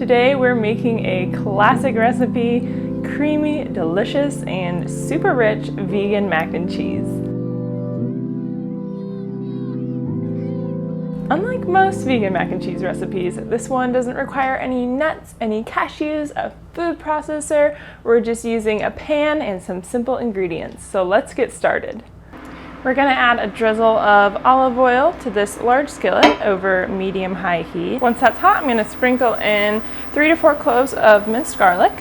Today we're making a classic recipe, creamy, delicious, and super rich vegan mac and cheese. Unlike most vegan mac and cheese recipes, this one doesn't require any nuts, any cashews, a food processor. We're just using a pan and some simple ingredients. So let's get started. We're going to add a drizzle of olive oil to this large skillet over medium-high heat. Once that's hot, I'm going to sprinkle in 3 to 4 cloves of minced garlic,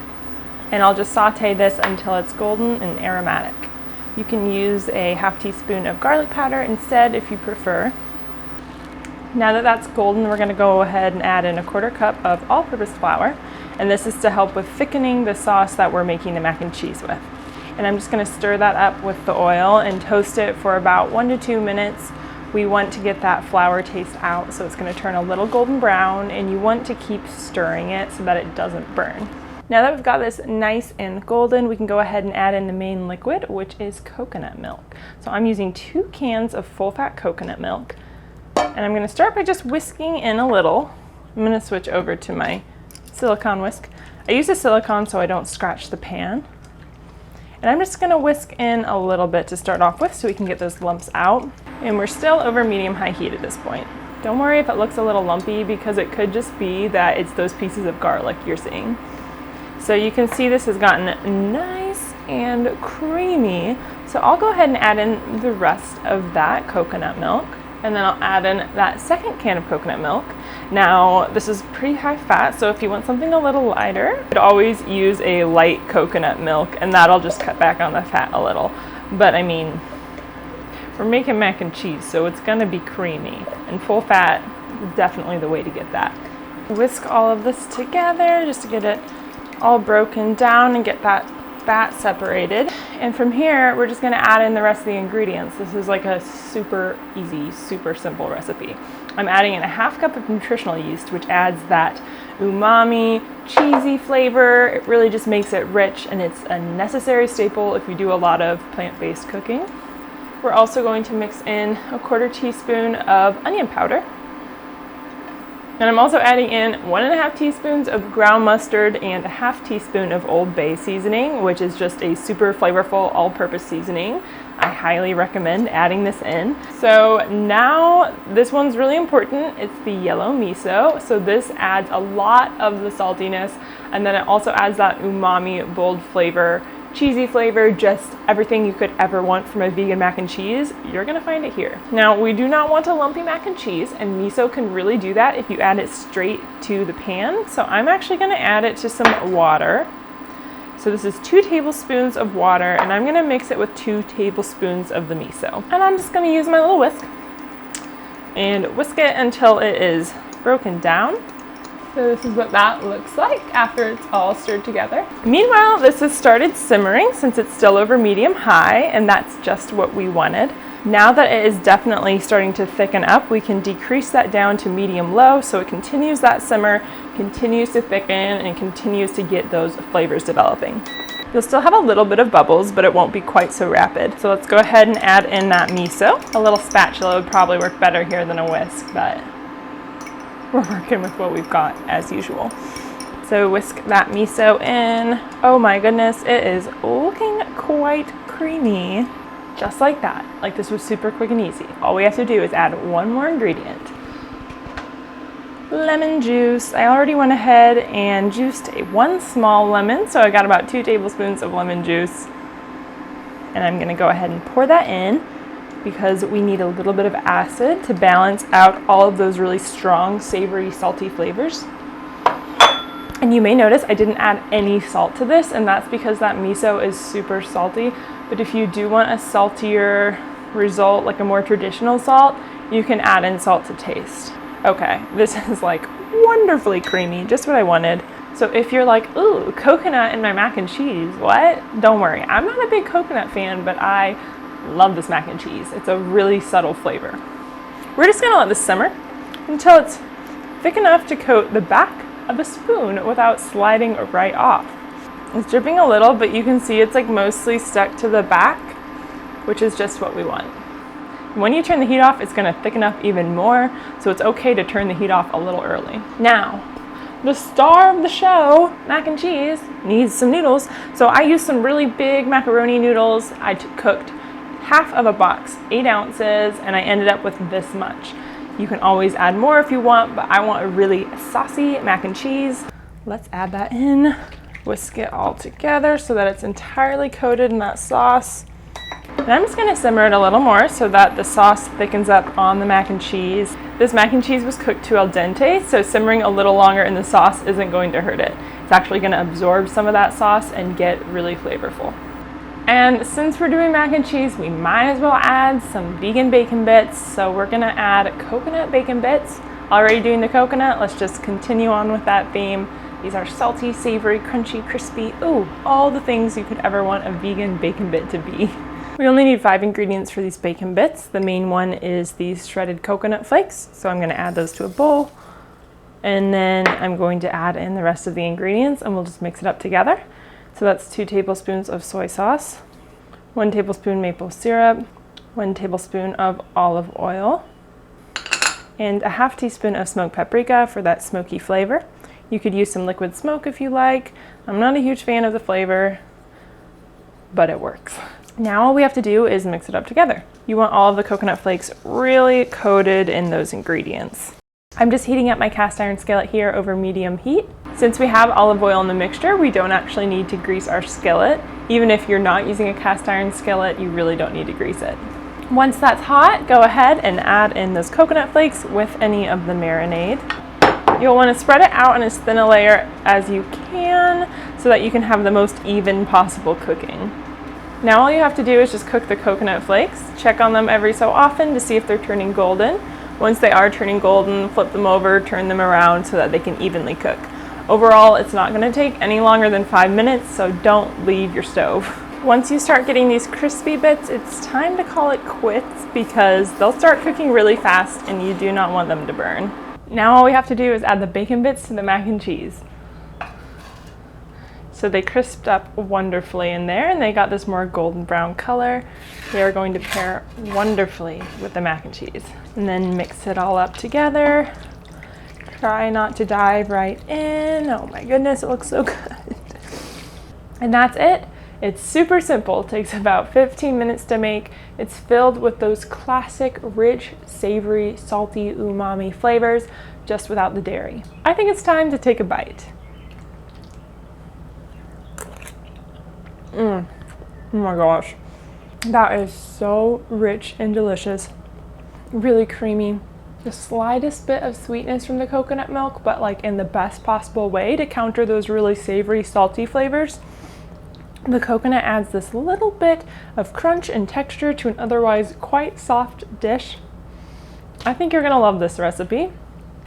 and I'll just saute this until it's golden and aromatic. You can use a half teaspoon of garlic powder instead if you prefer. Now that that's golden, we're going to go ahead and add in a 1/4 cup of all-purpose flour, and this is to help with thickening the sauce that we're making the mac and cheese with. And I'm just going to stir that up with the oil and toast it for about 1 to 2 minutes. We want to get that flour taste out, so it's going to turn a little golden brown, and you want to keep stirring it so that it doesn't burn. Now that we've got this nice and golden, we can go ahead and add in the main liquid, which is coconut milk. So I'm using 2 cans of full-fat coconut milk, and I'm going to start by just whisking in a little. I'm going to switch over to my silicone whisk. I use a silicone so I don't scratch the pan. And I'm just going to whisk in a little bit to start off with so we can get those lumps out. And we're still over medium-high heat at this point. Don't worry if it looks a little lumpy, because it could just be that it's those pieces of garlic you're seeing. So you can see this has gotten nice and creamy. So I'll go ahead and add in the rest of that coconut milk. And then I'll add in that second can of coconut milk. Now, this is pretty high fat, so if you want something a little lighter, you could always use a light coconut milk, and that'll just cut back on the fat a little. But I mean, we're making mac and cheese, so it's gonna be creamy, and full fat is definitely the way to get that. Whisk all of this together just to get it all broken down and get that fat separated. And from here, we're just gonna add in the rest of the ingredients. This is like a super easy, super simple recipe. I'm adding in a 1/2 cup of nutritional yeast, which adds that umami, cheesy flavor. It really just makes it rich, and it's a necessary staple if you do a lot of plant-based cooking. We're also going to mix in a 1/4 teaspoon of onion powder. And I'm also adding in 1.5 teaspoons of ground mustard and a 1/2 teaspoon of Old Bay seasoning, which is just a super flavorful all-purpose seasoning. I highly recommend adding this in. So now this one's really important. It's the yellow miso. So this adds a lot of the saltiness, and then it also adds that umami, bold flavor, cheesy flavor, just everything you could ever want from a vegan mac and cheese. You're gonna find it here. Now, we do not want a lumpy mac and cheese, and miso can really do that if you add it straight to the pan. So I'm actually gonna add it to some water. So this is 2 tablespoons of water, and I'm gonna mix it with 2 tablespoons of the miso. And I'm just gonna use my little whisk and whisk it until it is broken down. So this is what that looks like after it's all stirred together. Meanwhile, this has started simmering since it's still over medium-high, and that's just what we wanted. Now that it is definitely starting to thicken up, we can decrease that down to medium-low so it continues that simmer, continues to thicken, and continues to get those flavors developing. You'll still have a little bit of bubbles, but it won't be quite so rapid. So let's go ahead and add in that miso. A little spatula would probably work better here than a whisk, but we're working with what we've got as usual. So whisk that miso in. Oh my goodness, it is looking quite creamy. Just like that. Like, this was super quick and easy. All we have to do is add one more ingredient. Lemon juice. I already went ahead and juiced 1 small lemon, so I got about 2 tablespoons of lemon juice. And I'm gonna go ahead and pour that in, because we need a little bit of acid to balance out all of those really strong, savory, salty flavors. And you may notice I didn't add any salt to this, and that's because that miso is super salty. But if you do want a saltier result, like a more traditional salt, you can add in salt to taste. Okay, this is like wonderfully creamy, just what I wanted. So if you're like, ooh, coconut in my mac and cheese, what? Don't worry, I'm not a big coconut fan, but I love this mac and cheese. It's a really subtle flavor. We're just gonna let this simmer until it's thick enough to coat the back of a spoon without sliding right off. It's dripping a little, but you can see it's like mostly stuck to the back, which is just what we want. When you turn the heat off, it's gonna thicken up even more, so it's okay to turn the heat off a little early. Now, the star of the show, mac and cheese, needs some noodles. So I used some really big macaroni noodles. I cooked half of a box, 8 ounces, and I ended up with this much. You can always add more if you want, but I want a really saucy mac and cheese. Let's add that in, whisk it all together so that it's entirely coated in that sauce. And I'm just gonna simmer it a little more so that the sauce thickens up on the mac and cheese. This mac and cheese was cooked to al dente, so simmering a little longer in the sauce isn't going to hurt it. It's actually gonna absorb some of that sauce and get really flavorful. And since we're doing mac and cheese, we might as well add some vegan bacon bits. So we're gonna add coconut bacon bits. Already doing the coconut, let's just continue on with that theme. These are salty, savory, crunchy, crispy, ooh, all the things you could ever want a vegan bacon bit to be. We only need 5 ingredients for these bacon bits. The main one is these shredded coconut flakes. So I'm gonna add those to a bowl. And then I'm going to add in the rest of the ingredients and we'll just mix it up together. So that's 2 tablespoons of soy sauce, 1 tablespoon maple syrup, 1 tablespoon of olive oil, and a half teaspoon of smoked paprika for that smoky flavor. You could use some liquid smoke if you like. I'm not a huge fan of the flavor, but it works. Now all we have to do is mix it up together. You want all of the coconut flakes really coated in those ingredients. I'm just heating up my cast iron skillet here over medium heat. Since we have olive oil in the mixture, we don't actually need to grease our skillet. Even if you're not using a cast iron skillet, you really don't need to grease it. Once that's hot, go ahead and add in those coconut flakes with any of the marinade. You'll want to spread it out in as thin a layer as you can so that you can have the most even possible cooking. Now all you have to do is just cook the coconut flakes. Check on them every so often to see if they're turning golden. Once they are turning golden, flip them over, turn them around so that they can evenly cook. Overall, it's not going to take any longer than 5 minutes, so don't leave your stove. Once you start getting these crispy bits, it's time to call it quits because they'll start cooking really fast and you do not want them to burn. Now all we have to do is add the bacon bits to the mac and cheese. So they crisped up wonderfully in there and they got this more golden brown color. They are going to pair wonderfully with the mac and cheese. And then mix it all up together. Try not to dive right in. Oh my goodness, it looks so good. And that's it. It's super simple. It takes about 15 minutes to make. It's filled with those classic, rich, savory, salty, umami flavors, just without the dairy. I think it's time to take a bite. Oh my gosh. That is so rich and delicious. Really creamy. The slightest bit of sweetness from the coconut milk, but like in the best possible way to counter those really savory, salty flavors. The coconut adds this little bit of crunch and texture to an otherwise quite soft dish. I think you're gonna love this recipe.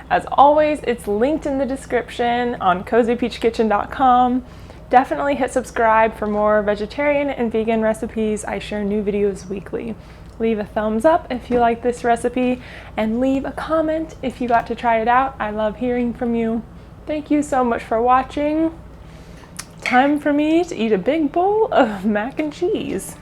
As always, it's linked in the description on cozypeachkitchen.com. Definitely hit subscribe for more vegetarian and vegan recipes. I share new videos weekly. Leave a thumbs up if you like this recipe and leave a comment if you got to try it out. I love hearing from you. Thank you so much for watching. Time for me to eat a big bowl of mac and cheese.